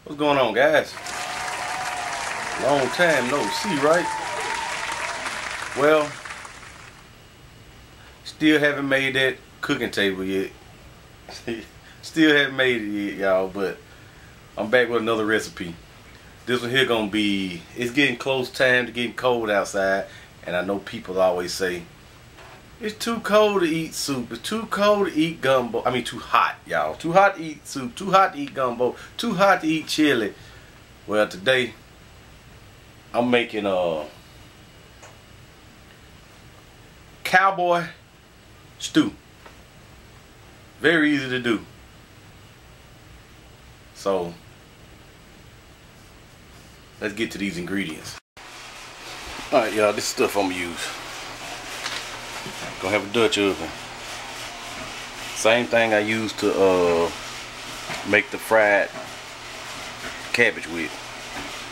What's going on, guys? Long time no see, right? Well, still haven't made that cooking table yet. Still haven't made it yet, y'all, but I'm back with another recipe. This one here gonna be, it's getting close time to getting cold outside, and I know people always say, it's too cold to eat soup, it's too cold to eat gumbo. I mean, too hot, y'all. Too hot to eat soup, too hot to eat gumbo, too hot to eat chili. Well, today, I'm making a cowboy stew. Very easy to do. So, let's get to these ingredients. Alright, y'all, this stuff I'm gonna use. Gonna have a Dutch oven. Same thing I used to make the fried cabbage with.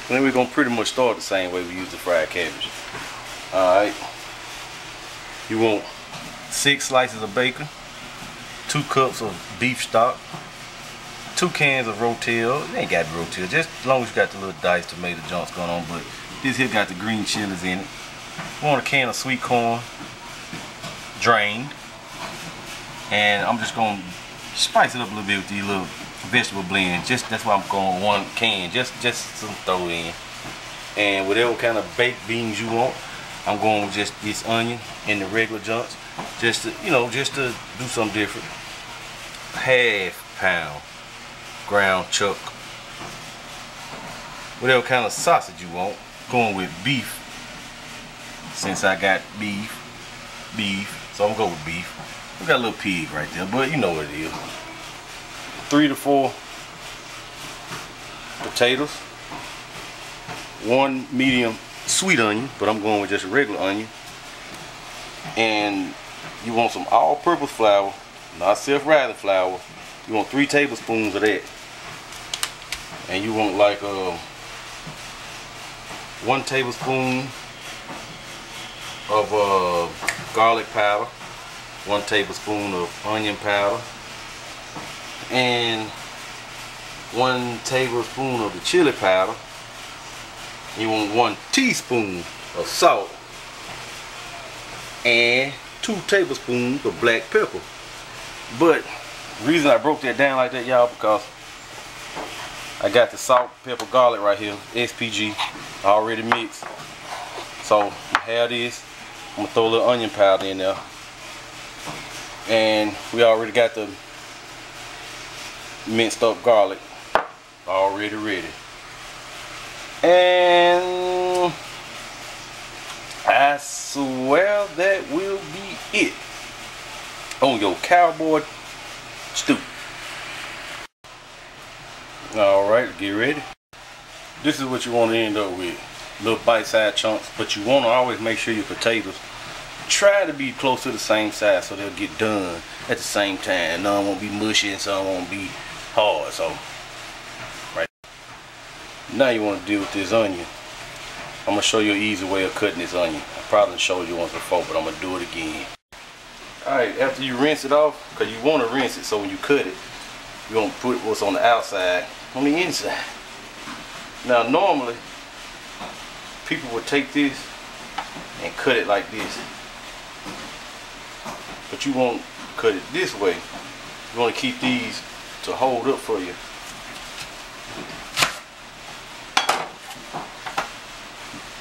And then we're gonna pretty much start the same way we use the fried cabbage. Alright. You want 6 slices of bacon, 2 cups of beef stock, 2 cans of rotel. It ain't got rotel, just as long as you got the little diced tomato junks going on, but this here got the green chilies in it. We want a can of sweet corn, drained, and I'm just gonna spice it up a little bit with these little vegetable blend. Just that's why I'm going 1 can, just some throw in. And whatever kind of baked beans you want, I'm going with just this onion and the regular junks, just to, you know, just to do something different. ½ pound ground chuck. Whatever kind of sausage you want, going with beef. Since I got beef, so I'm gonna go with beef. We got a little pig right there, but you know what it is. 3 to 4 potatoes, 1 medium sweet onion, but I'm going with just a regular onion. And you want some all-purpose flour, not self-rising flour. You want 3 tablespoons of that. And you want like 1 tablespoon of garlic powder, 1 tablespoon of onion powder, and 1 tablespoon of the chili powder. You want 1 teaspoon of salt and 2 tablespoons of black pepper. But the reason I broke that down like that, y'all, because I got the salt, pepper, garlic right here, SPG, already mixed. So I have this. I'm gonna throw a little onion powder in there, and we already got the minced up garlic already ready. And I swear that will be it on your cowboy stew. Alright, get ready. This is what you want to end up with. Little bite-sized chunks, but you want to always make sure your potatoes try to be close to the same size so they'll get done at the same time. None won't be mushy and some won't be hard. So, right now you want to deal with this onion. I'm going to show you an easy way of cutting this onion. I probably showed you once before, but I'm going to do it again. Alright, after you rinse it off, because you want to rinse it so when you cut it, you want to put what's on the outside on the inside. Now normally, people would take this and cut it like this. But you won't cut it this way. You want to keep these to hold up for you.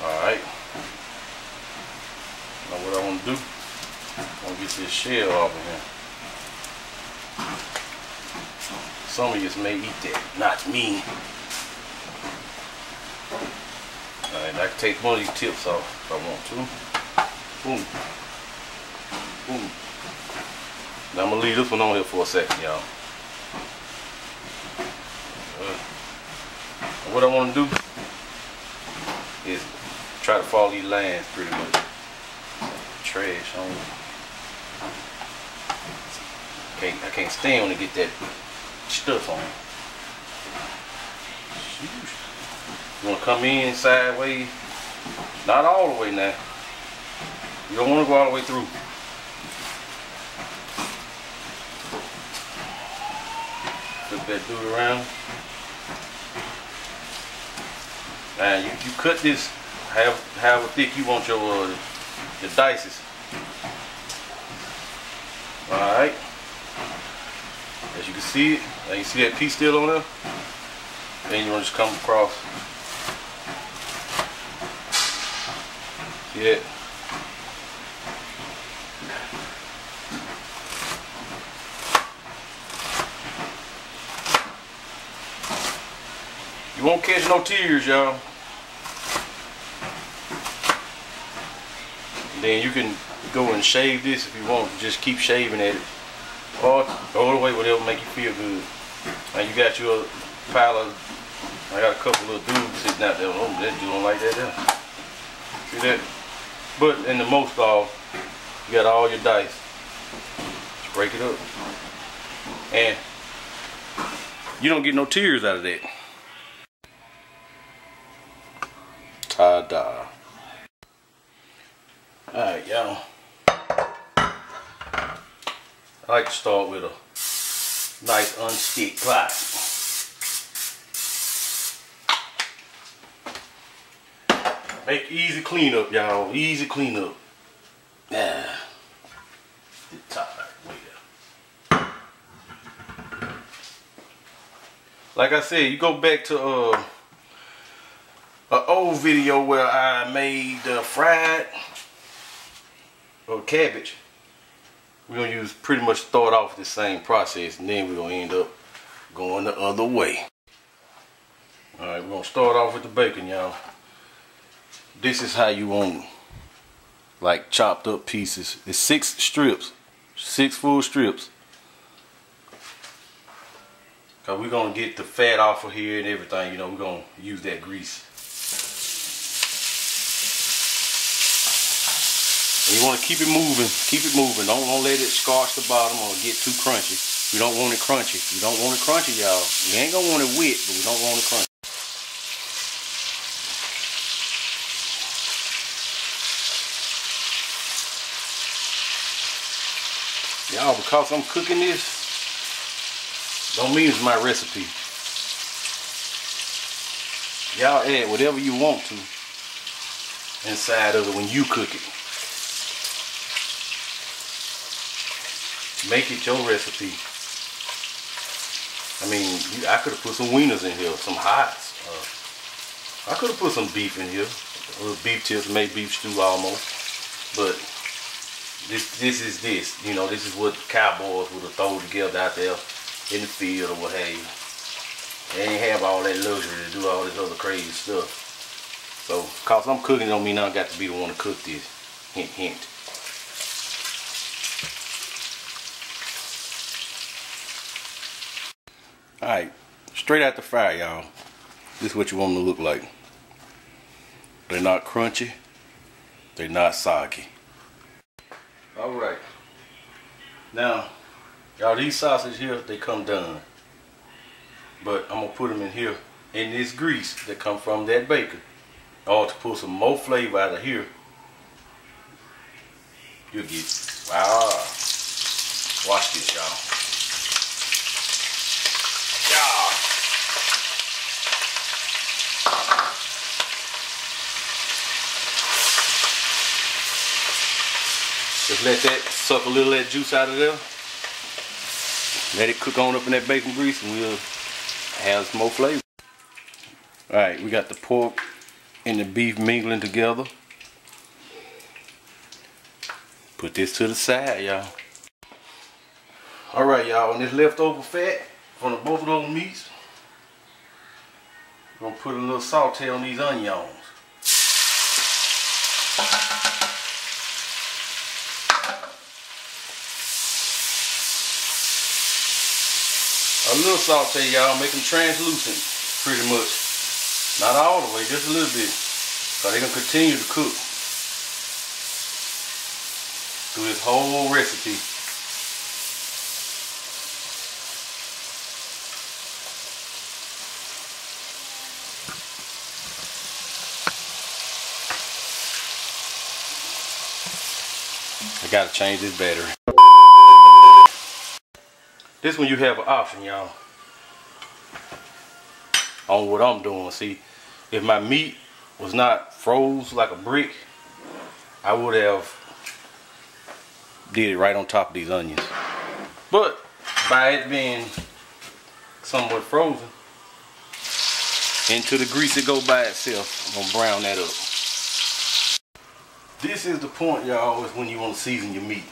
Alright. Now what I want to do, I want to get this shell off of here. Some of you may eat that, not me. Alright, I can take one of these tips off if I want to. Boom. Boom. Now I'm going to leave this one on here for a second, y'all. What I want to do is try to follow these lines pretty much. Trash on. I can't stand when I get that stuff on. You want to come in sideways, not all the way now. You don't want to go all the way through. Flip that dude around. And you cut this however thick you want your dices. Alright. As you can see it, and you see that piece still on there? Then you want to just come across. See it? You won't catch no tears, y'all. Then you can go and shave this if you want. Just keep shaving at it. Or throw it away, whatever make you feel good. And you got your pile of, I got a couple of dudes sitting out there. Oh, that dude don't like that there. See that? But in the most all, you got all your dice. Just break it up. And you don't get no tears out of that. Ta-da. Alright, y'all. I like to start with a nice unstick pot. Make easy cleanup, y'all. Easy cleanup. Yeah. The top right way there. Like I said, you go back to an old video where I made fried cabbage. We're gonna use pretty much start off with the same process, and then we're gonna end up going the other way. Alright, we're gonna start off with the bacon, y'all. This is how you want, like, chopped up pieces. It's 6 strips, 6 full strips. Cause we're gonna get the fat off of here and everything, you know, we're gonna use that grease. And you want to keep it moving. Keep it moving. Don't let it scorch the bottom or get too crunchy. We don't want it crunchy. We don't want it crunchy, y'all. We ain't gonna want it wet, but we don't want it crunchy. Y'all, because I'm cooking this, don't mean it's my recipe. Y'all add whatever you want to inside of it when you cook it. Make it your recipe. I mean, I could have put some wieners in here, some hots. I could have put some beef in here, a little beef tips, made beef stew almost. But this is this. You know, this is what cowboys would have thrown together out there in the field or what have you. They ain't have all that luxury to do all this other crazy stuff. So, cause I'm cooking don't mean I got to be the one to cook this. Hint, hint. Alright, straight out the fire, y'all. This is what you want them to look like. They're not crunchy. They're not soggy. Alright. Now, y'all, these sausages here, they come done. But I'm going to put them in here in this grease that come from that bacon. Or to pull some more flavor out of here. You'll get, wow. Watch this, y'all. Just let that suck a little of that juice out of there. Let it cook on up in that bacon grease and we'll have some more flavor. Alright, we got the pork and the beef mingling together. Put this to the side, y'all. Alright, y'all, on this leftover fat from both of those meats, we're going to put a little saute on these onions. A little saute, y'all, make them translucent, pretty much. Not all the way, just a little bit. So they're going to continue to cook through this whole recipe. I gotta change this battery. This one you have an option, y'all, on what I'm doing. See, if my meat was not froze like a brick, I would have did it right on top of these onions. But by it being somewhat frozen, into the grease it go by itself. I'm gonna brown that up. This is the point, y'all, is when you want to season your meat.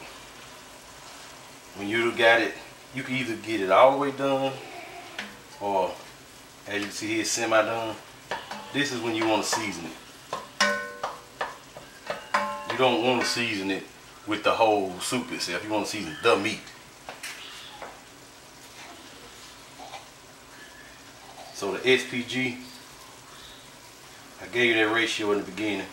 When you got it, you can either get it all the way done, or as you can see here, semi-done. This is when you want to season it. You don't want to season it with the whole soup itself. You want to season the meat. So the SPG, I gave you that ratio in the beginning.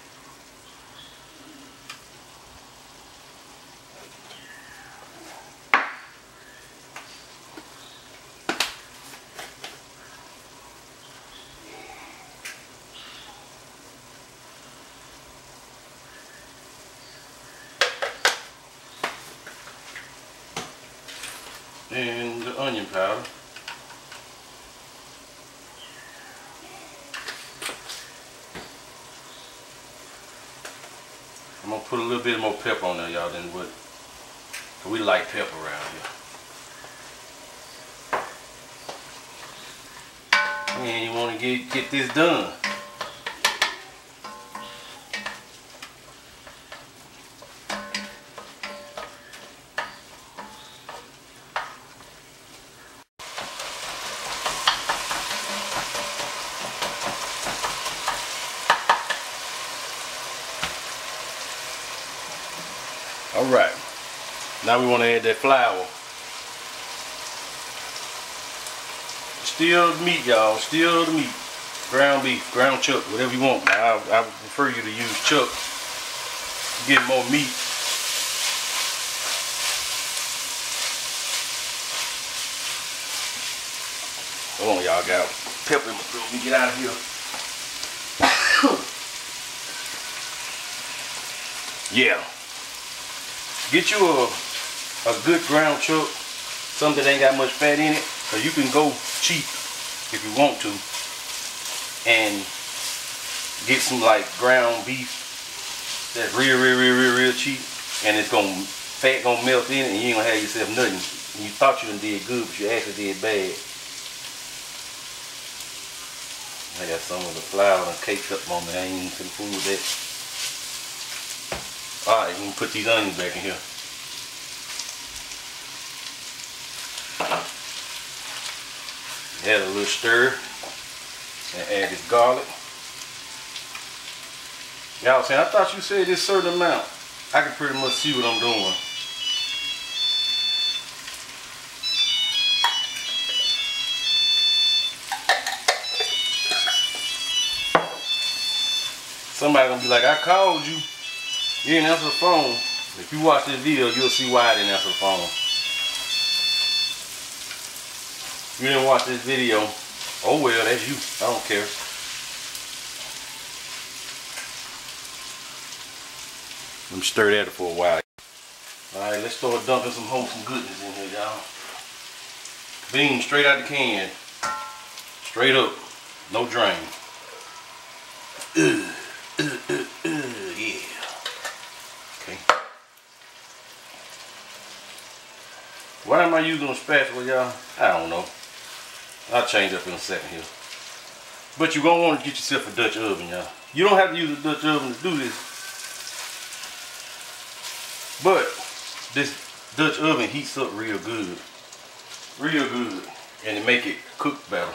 And the onion powder. I'm gonna put a little bit more pepper on there, y'all, than what, cause we like pepper around here. And you wanna get this done. Alright, now we want to add that flour. Still the meat, y'all, still the meat. Ground beef, ground chuck, whatever you want. I would prefer you to use chuck to get more meat. Hold on, y'all, got pepper in my throat. Let me get out of here. Yeah. Get you a good ground chuck, something that ain't got much fat in it, because you can go cheap if you want to and get some like ground beef that's real cheap, and it's fat gonna melt in it, and you ain't gonna have yourself nothing. And you thought you done did good, but you actually did bad. I got some of the flour and caked up on me. I ain't even finna fool with that. Alright, we can put these onions back in here. Add a little stir and add this garlic. Y'all saying, I thought you said this certain amount. I can pretty much see what I'm doing. Somebody gonna be like, I called you. You didn't answer the phone. If you watch this video, you'll see why I didn't answer the phone. You didn't watch this video. Oh well, that's you. I don't care. Let me stir that for a while. Alright, let's start dumping some wholesome goodness in here, y'all. Beans straight out the can. Straight up. No drain. Yeah. Okay. Why am I using a spatula, y'all? I don't know. I'll change up in a second here. But you're going to want to get yourself a Dutch oven, y'all. You don't have to use a Dutch oven to do this. But this Dutch oven heats up real good. Real good. And it make it cook better.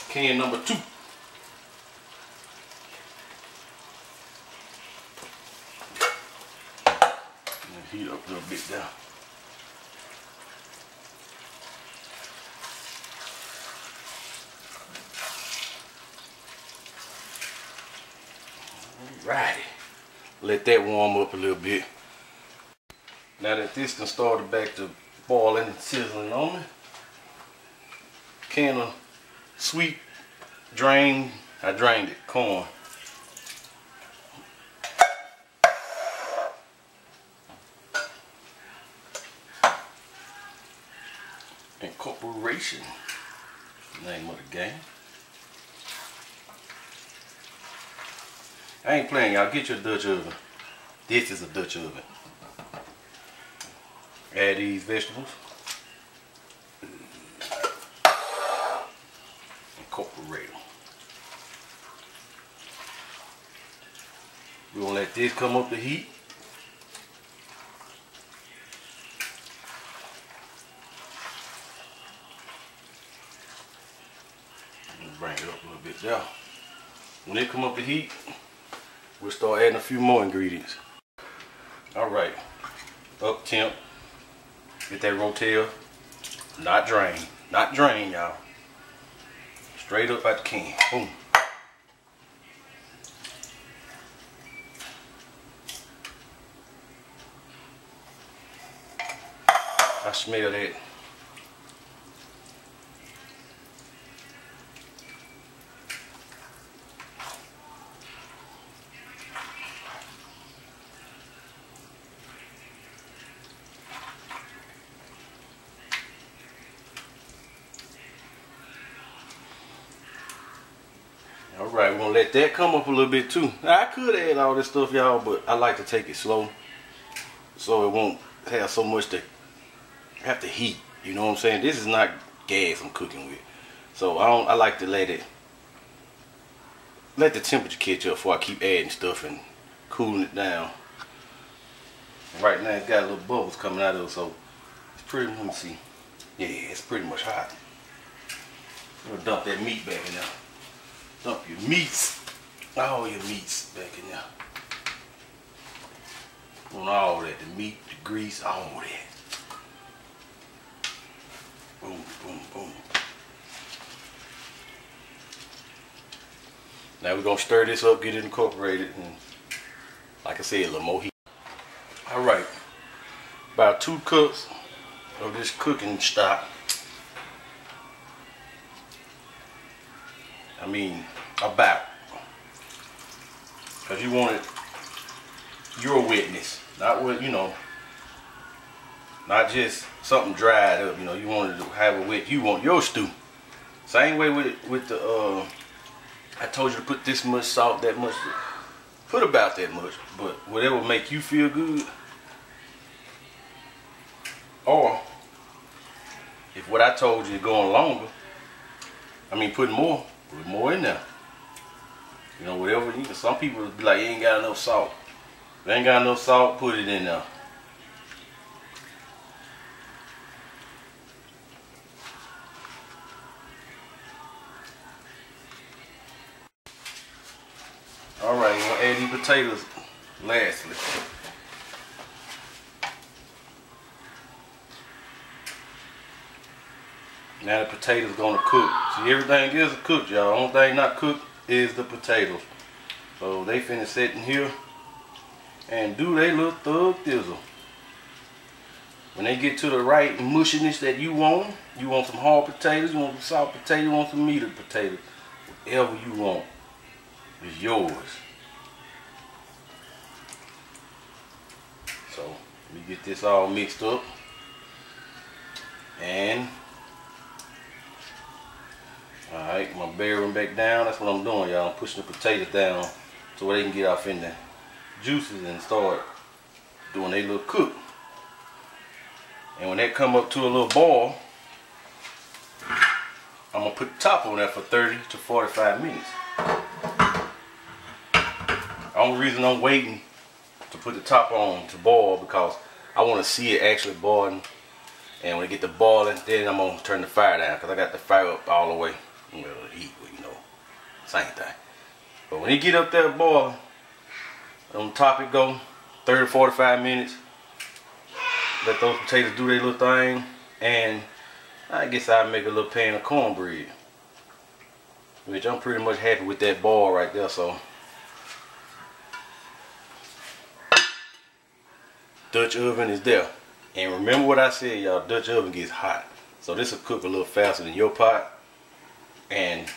Can number 2. Heat up a little bit down. Alrighty. Let that warm up a little bit. Now that this done started back to boiling and sizzling on me, can of sweet I drained it, corn. Incorporation, name of the game. I ain't playing, y'all. Get your Dutch oven. This is a Dutch oven. Add these vegetables. Incorporate them. We're gonna let this come up to heat. Bring it up a little bit there. When it come up to heat, we'll start adding a few more ingredients. Alright, up temp. Get that rotel. Not drain. Not drain, y'all. Straight up out the can. Boom. I smell that. Alright, we're gonna let that come up a little bit too. Now, I could add all this stuff, y'all, but I like to take it slow so it won't have so much to have to heat. You know what I'm saying? This is not gas I'm cooking with. So I like to let the temperature catch up before I keep adding stuff and cooling it down. Right now it's got little bubbles coming out of it, so it's pretty, let me see. Yeah, it's pretty much hot. I'm gonna dump that meat back in there. Dump your meats, all your meats back in there. On all that, the meat, the grease, all that. Boom, boom, boom. Now we're gonna stir this up, get it incorporated, and like I said, a little more heat. Alright, about 2 cups of this cooking stock. I mean, about. Because you want it your wetness, not what, you know, not just something dried up, you know, you want it to have a wet, you want your stew. Same way with the, I told you to put this much salt, that much, put about that much, but whatever make you feel good. Or, if what I told you is going longer, I mean put more in there. You know, whatever you can. Some people be like, you ain't got enough salt. If you ain't got enough salt, put it in there. Alright, we're gonna add these potatoes lastly. Now the potatoes gonna cook. See, everything is cooked, y'all. Only thing not cooked is the potatoes. So they finna sit in here and do their little thug thizzle. When they get to the right mushiness that you want some hard potatoes, you want some soft potatoes, you want some meated potatoes, whatever you want is yours. So let me get this all mixed up, and alright, my bearing back down. That's what I'm doing, y'all. I'm pushing the potatoes down so they can get off in the juices and start doing their little cook. And when that come up to a little boil, I'm gonna put the top on that for 30 to 45 minutes. The only reason I'm waiting to put the top on to boil because I want to see it actually boiling. And when it get to boiling, then I'm gonna turn the fire down because I got the fire up all the way. Well, the heat, you know, same thing. But when it get up there boiling, on top it go 30 to 45 minutes. Let those potatoes do their little thing, and I guess I'll make a little pan of cornbread, which I'm pretty much happy with that boil right there. So Dutch oven is there, and remember what I said, y'all, Dutch oven gets hot, so this will cook a little faster than your pot, and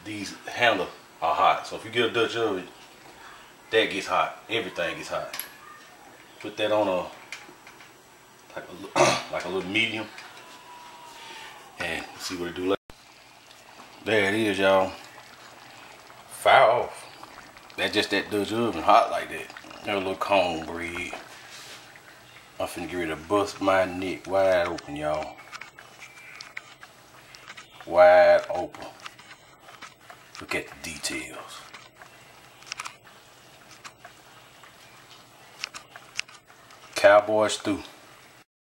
these handles are hot. So if you get a Dutch oven, that gets hot, everything gets hot. Put that on a like a little medium, and see what it do. There it is, y'all. Fire off. That's just that Dutch oven hot like that. That little cornbread. I'm finna get ready to bust my neck wide open, y'all. Wide open. Look at the details. Cowboy stew.